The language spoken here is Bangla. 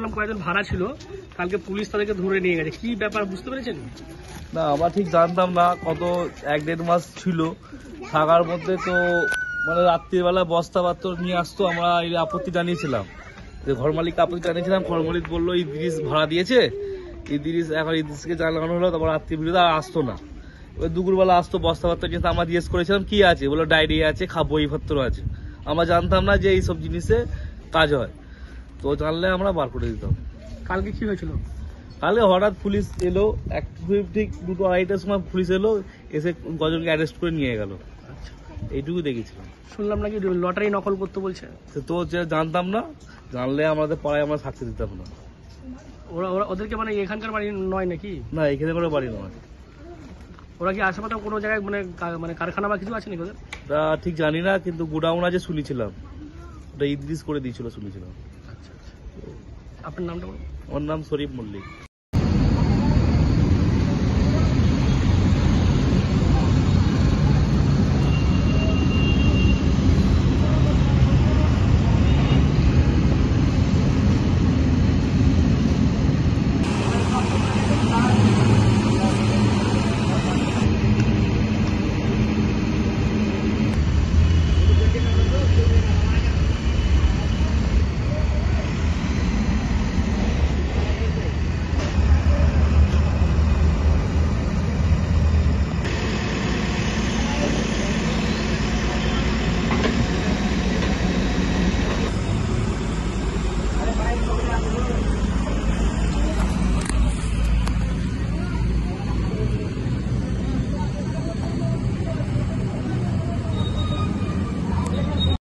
শুনলাম কয়েকজন ভাড়া ছিল, কালকে পুলিশ তাদেরকে ধরে নিয়ে গেছে, কি ব্যাপার বুঝতে পেরেছেন? না আমরা ঠিক জানতাম না, কত 1-1.5 মাস ছিল থাকার মধ্যে। তো মানে রাত্রিবেলা বস্তাপত্র নিয়ে আসতো, আমরা এই আপত্তি জানিয়েছিলাম, যে ঘর মালিককে আপত্তি জানিয়েছিলাম। ঘর মালিক বললো ইদ্রিস ভাড়া দিয়েছে, এখন ইদ্রিসকে জানানো হলো, তারপর রাত্রি বিরুদ্ধে আর আসতো না। ওই দুপুরবেলা আসতো বস্তাপত্র, কিন্তু আমরা জিজ্ঞেস করেছিলাম কি আছে, বললো ডায়েরি আছে, বইপত্র আছে। আমরা জানতাম না যে এইসব জিনিসে কাজ হয়, তো জানলে আমরা বার করে দিতাম। কালকে কি হয়েছিল? কালকে হঠাৎ পুলিশ এলো, ঠিক 2-2:30টার সময় পুলিশ এলো, এসে কজনকে অ্যারেস্ট করে নিয়ে গেল। এইটুকু দেখেছিলাম। শুনলাম নাকি লটারি নকল করতে বলছে। তো জানতাম না, জানলে আমাদের পাড়ায় আমরা সাক্ষী দিতাম না। ওদেরকে মানে এখানকার বাড়ি নয় নাকি? না, এখানে কোনো বাড়ি নয়। ওরা কি আশেপাশে কোনো জায়গায় মানে কারখানা বা কিছু আছে নাকি ওদের? তা ঠিক জানি না, কিন্তু গোডাউন আছে শুনেছিলাম, ওটা ইদ্রিস করে দিয়েছিল শুনেছিলাম। আপনার নামটা বলুন। আমার নাম শরীফ মল্লিক।